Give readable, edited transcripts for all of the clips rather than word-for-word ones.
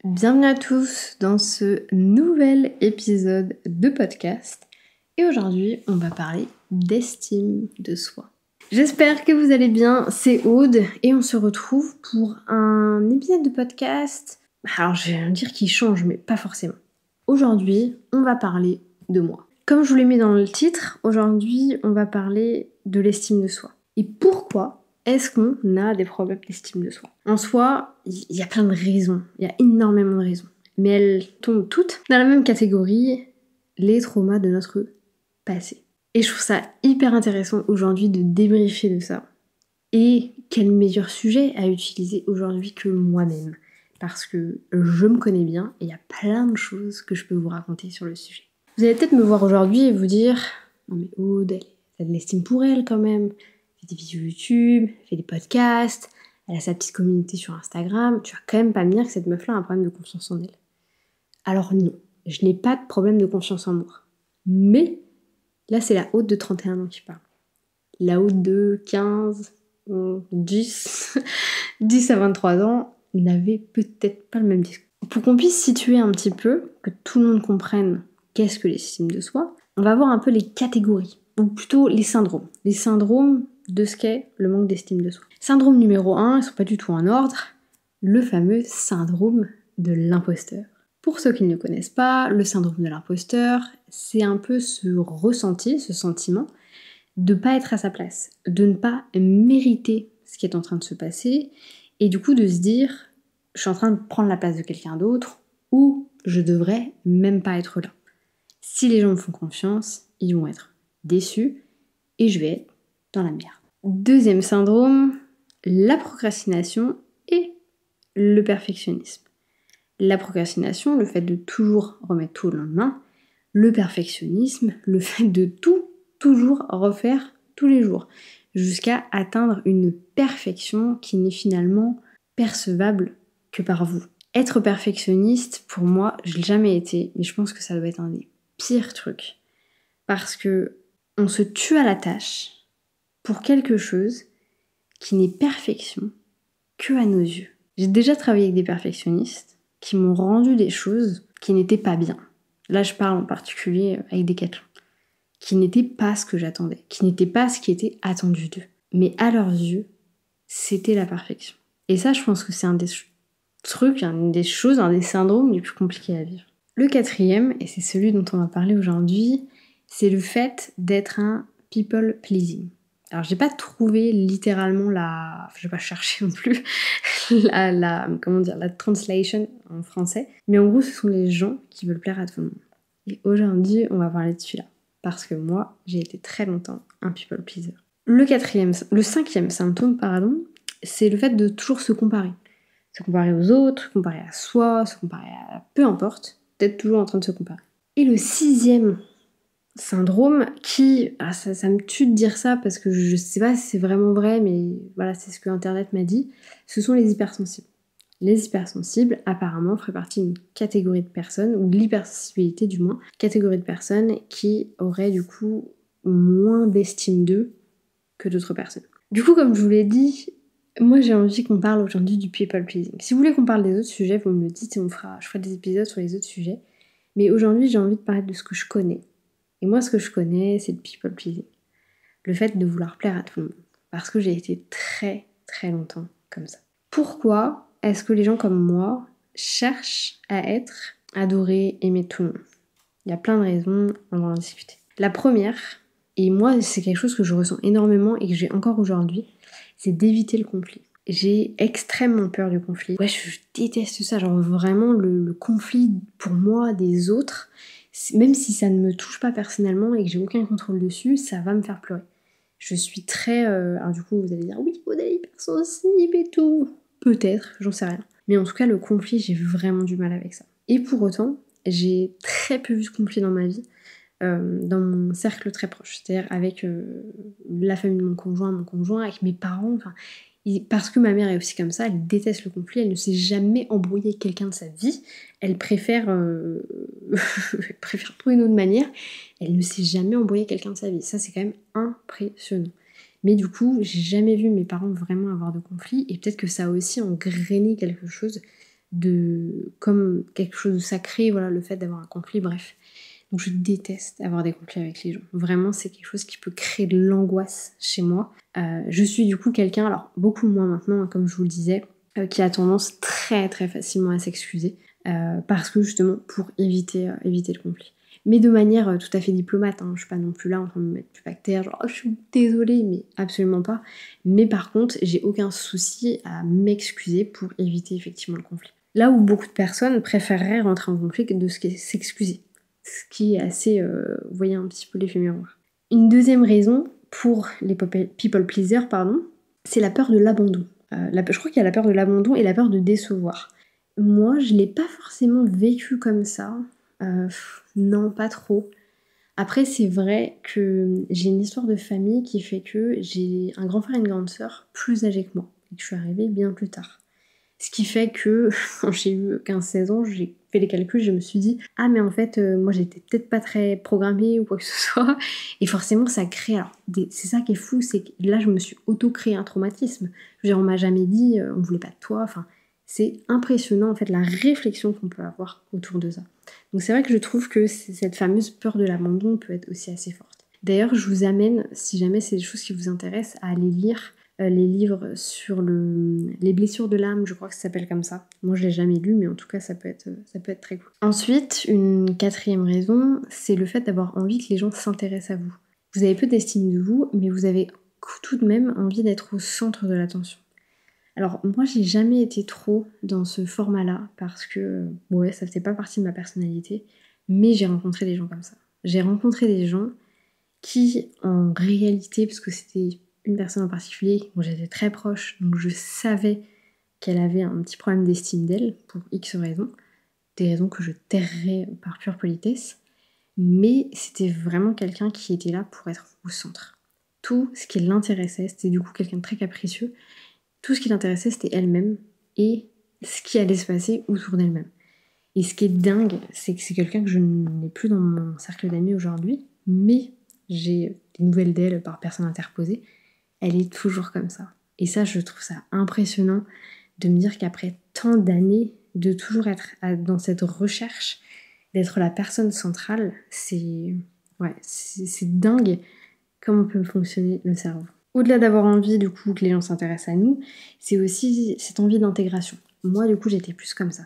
Bienvenue à tous dans ce nouvel épisode de podcast. Et aujourd'hui, on va parler d'estime de soi. J'espère que vous allez bien, c'est Aude et on se retrouve pour un épisode de podcast. Alors je vais dire qu'il change, mais pas forcément. Aujourd'hui, on va parler de moi. Comme je vous l'ai mis dans le titre, aujourd'hui, on va parler de l'estime de soi. Et pourquoi est-ce qu'on a des problèmes d'estime de soi? En soi, il y a plein de raisons, il y a énormément de raisons. Mais elles tombent toutes dans la même catégorie, les traumas de notre passé. Et je trouve ça hyper intéressant aujourd'hui de débriefer de ça. Et quel meilleur sujet à utiliser aujourd'hui que moi-même. Parce que je me connais bien et il y a plein de choses que je peux vous raconter sur le sujet. Vous allez peut-être me voir aujourd'hui et vous dire « Non mais Aude, elle a de l'estime pour elle quand même. Elle fait des vidéos YouTube, elle fait des podcasts, elle a sa petite communauté sur Instagram. Tu vas quand même pas me dire que cette meuf-là a un problème de confiance en elle. » Alors non, je n'ai pas de problème de confiance en moi. Mais là c'est la Aude de 31 ans qui parle. La Aude de 15, 10, 10 à 23 ans n'avait peut-être pas le même discours. Pour qu'on puisse situer un petit peu, que tout le monde comprenne qu'est-ce que l'estime de soi, on va voir un peu les catégories, ou plutôt les syndromes. Les syndromes de ce qu'est le manque d'estime de soi. Syndrome numéro 1, ils ne sont pas du tout en ordre, le fameux syndrome de l'imposteur. Pour ceux qui ne le connaissent pas, le syndrome de l'imposteur, c'est un peu ce ressenti, ce sentiment de ne pas être à sa place, de ne pas mériter ce qui est en train de se passer, et du coup de se dire « je suis en train de prendre la place de quelqu'un d'autre » ou « je devrais même pas être là ». Si les gens me font confiance, ils vont être déçus et je vais être dans la merde. Deuxième syndrome, la procrastination et le perfectionnisme. La procrastination, le fait de toujours remettre tout au lendemain. Le perfectionnisme, le fait de toujours refaire tous les jours, jusqu'à atteindre une perfection qui n'est finalement percevable que par vous. Être perfectionniste, pour moi, je l'ai jamais été, mais je pense que ça doit être un des pires trucs. Parce que on se tue à la tâche pour quelque chose qui n'est perfection que à nos yeux. J'ai déjà travaillé avec des perfectionnistes qui m'ont rendu des choses qui n'étaient pas bien. Là, je parle en particulier avec Decathlon. Qui n'étaient pas ce que j'attendais, qui n'étaient pas ce qui était attendu d'eux. Mais à leurs yeux, c'était la perfection. Et ça, je pense que c'est un des trucs, une des choses, un des syndromes les plus compliqués à vivre. Le quatrième, et c'est celui dont on va parler aujourd'hui, c'est le fait d'être un people pleasing. Alors j'ai pas trouvé littéralement je vais pas chercher non plus la translation en français, mais en gros ce sont les gens qui veulent plaire à tout le monde. Et aujourd'hui on va parler de celui-là, parce que moi j'ai été très longtemps un people pleaser. Le cinquième symptôme, c'est le fait de toujours se comparer. Se comparer aux autres, se comparer à soi, se comparer à peu importe, d'être toujours en train de se comparer. Et le sixième syndrome qui, ça me tue de dire ça parce que je sais pas si c'est vraiment vrai, mais voilà, c'est ce que Internet m'a dit, ce sont les hypersensibles. Les hypersensibles, apparemment, feraient partie d'une catégorie de personnes, ou de l'hypersensibilité du moins, catégorie de personnes qui auraient du coup moins d'estime d'eux que d'autres personnes. Du coup, comme je vous l'ai dit, moi j'ai envie qu'on parle aujourd'hui du people pleasing. Si vous voulez qu'on parle des autres sujets, vous me le dites et je ferai des épisodes sur les autres sujets. Mais aujourd'hui, j'ai envie de parler de ce que je connais. Et moi, ce que je connais, c'est le people pleasing. Le fait de vouloir plaire à tout le monde. Parce que j'ai été très très longtemps comme ça. Pourquoi est-ce que les gens comme moi cherchent à être adorés, aimés de tout le monde? Il y a plein de raisons, on va en discuter. La première, et moi c'est quelque chose que je ressens énormément et que j'ai encore aujourd'hui, c'est d'éviter le conflit. J'ai extrêmement peur du conflit. Ouais, je déteste ça, genre vraiment le conflit pour moi des autres, même si ça ne me touche pas personnellement et que j'ai aucun contrôle dessus, ça va me faire pleurer. Je suis très... alors du coup vous allez dire oui, vous êtes hypersensible et tout. Peut-être, j'en sais rien. Mais en tout cas le conflit, j'ai vraiment du mal avec ça. Et pour autant, j'ai très peu vu ce conflit dans ma vie, dans mon cercle très proche, c'est-à-dire avec la famille de mon conjoint, avec mes parents, parce que ma mère est aussi comme ça, elle déteste le conflit, elle ne s'est jamais embrouillée avec quelqu'un de sa vie, elle préfère, préfère trouver une autre manière, elle ne s'est jamais embrouillée avec quelqu'un de sa vie, ça c'est quand même impressionnant. Mais du coup, j'ai jamais vu mes parents vraiment avoir de conflit, et peut-être que ça a aussi engrainé quelque chose comme quelque chose de sacré, voilà, le fait d'avoir un conflit, bref. Donc je déteste avoir des conflits avec les gens. Vraiment, c'est quelque chose qui peut créer de l'angoisse chez moi. Je suis du coup quelqu'un, alors beaucoup moins maintenant, hein, comme je vous le disais, qui a tendance très très facilement à s'excuser. Parce que justement, pour éviter le conflit. Mais de manière tout à fait diplomate, hein. Je suis pas non plus là en train de me mettre du bactère, genre oh, je suis désolée, mais absolument pas. Mais par contre, j'ai aucun souci à m'excuser pour éviter effectivement le conflit. Là où beaucoup de personnes préféreraient rentrer en conflit que de s'excuser. Ce qui est assez, vous voyez un petit peu l'effet miroir. Une deuxième raison pour les people pleasers, pardon, c'est la peur de l'abandon. Je crois qu'il y a la peur de l'abandon et la peur de décevoir. Moi, je l'ai pas forcément vécu comme ça. Non, pas trop. Après, c'est vrai que j'ai une histoire de famille qui fait que j'ai un grand frère et une grande sœur plus âgés que moi, et que je suis arrivée bien plus tard. Ce qui fait que quand j'ai eu 15-16 ans, j'ai fait les calculs, je me suis dit ah mais en fait moi j'étais peut-être pas très programmée ou quoi que ce soit, et forcément ça crée, alors c'est ça qui est fou, c'est que là je me suis auto-créé un traumatisme. Je veux dire, on m'a jamais dit on voulait pas de toi, enfin c'est impressionnant en fait la réflexion qu'on peut avoir autour de ça. Donc c'est vrai que je trouve que cette fameuse peur de l'abandon peut être aussi assez forte. D'ailleurs je vous amène, si jamais c'est des choses qui vous intéressent, à aller lire les livres sur les blessures de l'âme, je crois que ça s'appelle comme ça. Moi je l'ai jamais lu, mais en tout cas ça peut être très cool. Ensuite, une quatrième raison, c'est le fait d'avoir envie que les gens s'intéressent à vous. Vous avez peu d'estime de vous, mais vous avez tout de même envie d'être au centre de l'attention. Alors moi j'ai jamais été trop dans ce format-là, parce que ouais, ça faisait pas partie de ma personnalité, mais j'ai rencontré des gens comme ça. J'ai rencontré des gens qui en réalité, parce que c'était une personne en particulier dont j'étais très proche, donc je savais qu'elle avait un petit problème d'estime d'elle, pour X raisons, des raisons que je tairais par pure politesse, mais c'était vraiment quelqu'un qui était là pour être au centre. Tout ce qui l'intéressait, c'était du coup quelqu'un de très capricieux, tout ce qui l'intéressait c'était elle-même et ce qui allait se passer autour d'elle-même. Et ce qui est dingue, c'est que c'est quelqu'un que je n'ai plus dans mon cercle d'amis aujourd'hui, mais j'ai des nouvelles d'elle par personne interposée, elle est toujours comme ça. Et ça, je trouve ça impressionnant de me dire qu'après tant d'années, de toujours être dans cette recherche, d'être la personne centrale, c'est dingue comment peut fonctionner le cerveau. Au-delà d'avoir envie du coup que les gens s'intéressent à nous, c'est aussi cette envie d'intégration. Moi du coup j'étais plus comme ça.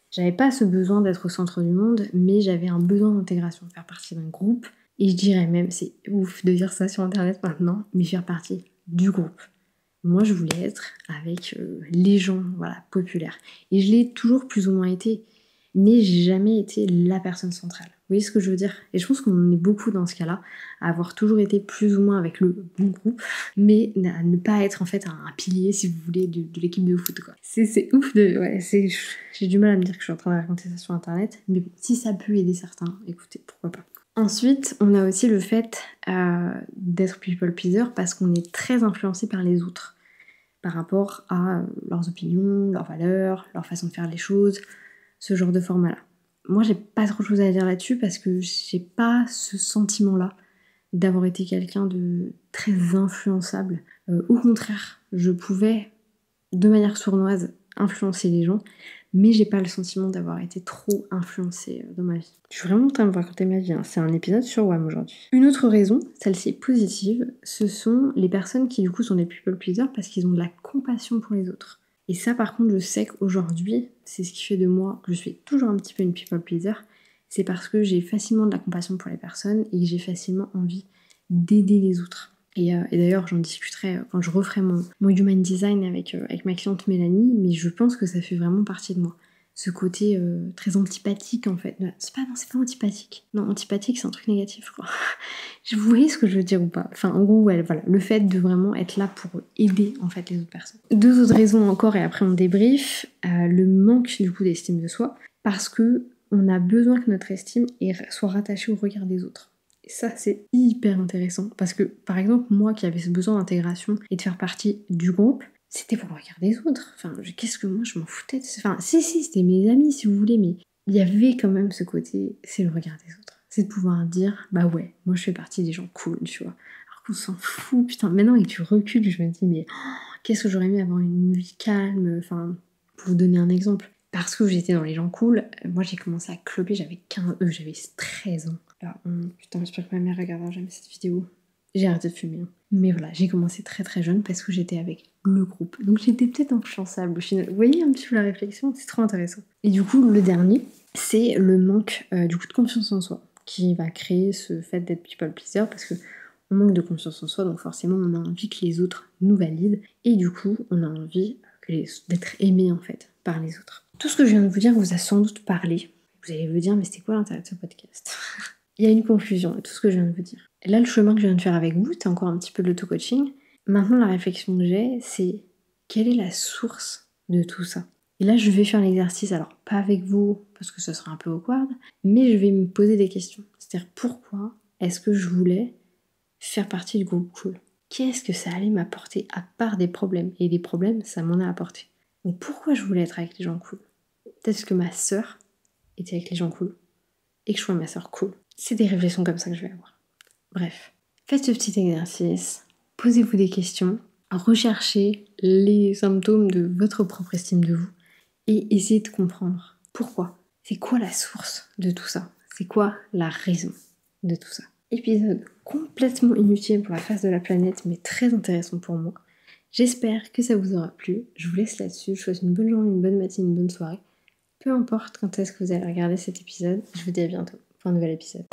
J'avais pas ce besoin d'être au centre du monde, mais j'avais un besoin d'intégration, de faire partie d'un groupe. Et je dirais même, c'est ouf de dire ça sur internet maintenant, mais faire partie du groupe. Moi, je voulais être avec les gens, voilà, populaires. Et je l'ai toujours plus ou moins été, mais j'ai jamais été la personne centrale. Vous voyez ce que je veux dire? Et je pense qu'on est beaucoup dans ce cas-là, à avoir toujours été plus ou moins avec le bon groupe, mais à ne pas être en fait un pilier, si vous voulez, de l'équipe de foot, quoi. C'est ouf de... Ouais, j'ai du mal à me dire que je suis en train de raconter ça sur internet, mais bon, si ça peut aider certains, écoutez, pourquoi pas. Ensuite, on a aussi le fait d'être people pleaser parce qu'on est très influencé par les autres, par rapport à leurs opinions, leurs valeurs, leur façon de faire les choses, ce genre de format-là. Moi, j'ai pas trop de choses à dire là-dessus parce que j'ai pas ce sentiment-là d'avoir été quelqu'un de très influençable. Au contraire, je pouvais, de manière sournoise, influencer les gens, mais j'ai pas le sentiment d'avoir été trop influencée dans ma vie. Je suis vraiment en train de vous raconter ma vie, hein. C'est un épisode sur WAM aujourd'hui. Une autre raison, celle-ci positive, ce sont les personnes qui du coup sont des people pleasers parce qu'ils ont de la compassion pour les autres. Et ça par contre je sais qu'aujourd'hui, c'est ce qui fait de moi que je suis toujours un petit peu une people pleaser, c'est parce que j'ai facilement de la compassion pour les personnes et que j'ai facilement envie d'aider les autres. Et d'ailleurs, j'en discuterai quand je referai mon human design avec ma cliente Mélanie, mais je pense que ça fait vraiment partie de moi. Ce côté très antipathique en fait. C'est pas antipathique. Non, antipathique c'est un truc négatif, je crois. Vous voyez ce que je veux dire ou pas? Enfin, en gros, ouais, voilà, le fait de vraiment être là pour aider en fait les autres personnes. Deux autres raisons encore, et après on débrief. Le manque du coup d'estime de soi, parce que on a besoin que notre estime soit rattachée au regard des autres. Et ça, c'est hyper intéressant parce que, par exemple, moi qui avais ce besoin d'intégration et de faire partie du groupe, c'était pour le regard des autres. Enfin, qu'est-ce que moi, je m'en foutais de... Enfin, si, c'était mes amis, si vous voulez, mais il y avait quand même ce côté, c'est le regard des autres. C'est de pouvoir dire, bah ouais, moi je fais partie des gens cool, tu vois. Alors qu'on s'en fout, putain, maintenant avec du recul, je me dis, mais qu'est-ce que j'aurais aimé avoir une vie calme, enfin, pour vous donner un exemple. parce que j'étais dans les gens cool. Moi j'ai commencé à cloper, j'avais 13 ans. Alors, putain, j'espère que ma mère regardera jamais cette vidéo. J'ai arrêté de fumer. Mais voilà, j'ai commencé très très jeune parce que j'étais avec le groupe. Donc j'étais peut-être influençable au final. Vous voyez un petit peu la réflexion, c'est trop intéressant. Et du coup, le dernier, c'est le manque du coup de confiance en soi qui va créer ce fait d'être people pleaser parce que on manque de confiance en soi, donc forcément on a envie que les autres nous valident et du coup on a envie d'être aimé en fait par les autres. Tout ce que je viens de vous dire vous a sans doute parlé. Vous allez vous dire mais c'était quoi l'intérêt de ce podcast? Il y a une conclusion à tout ce que je viens de vous dire. Et là le chemin que je viens de faire avec vous, c'est encore un petit peu de l'auto-coaching. Maintenant la réflexion que j'ai, c'est quelle est la source de tout ça? Et là je vais faire l'exercice, alors pas avec vous parce que ce sera un peu awkward, mais je vais me poser des questions. C'est-à-dire pourquoi est-ce que je voulais faire partie du groupe cool? Qu'est-ce que ça allait m'apporter à part des problèmes? Et des problèmes, ça m'en a apporté. Donc pourquoi je voulais être avec les gens cool? Peut-être parce que ma sœur était avec les gens cool et que je trouvais ma sœur cool. C'est des réflexions comme ça que je vais avoir. Bref, faites ce petit exercice, posez-vous des questions, recherchez les symptômes de votre propre estime de vous et essayez de comprendre pourquoi. C'est quoi la source de tout ça? C'est quoi la raison de tout ça? Épisode complètement inutile pour la face de la planète, mais très intéressant pour moi. J'espère que ça vous aura plu. Je vous laisse là-dessus. Je vous souhaite une bonne journée, une bonne matinée, une bonne soirée. Peu importe quand est-ce que vous allez regarder cet épisode. Je vous dis à bientôt pour un nouvel épisode.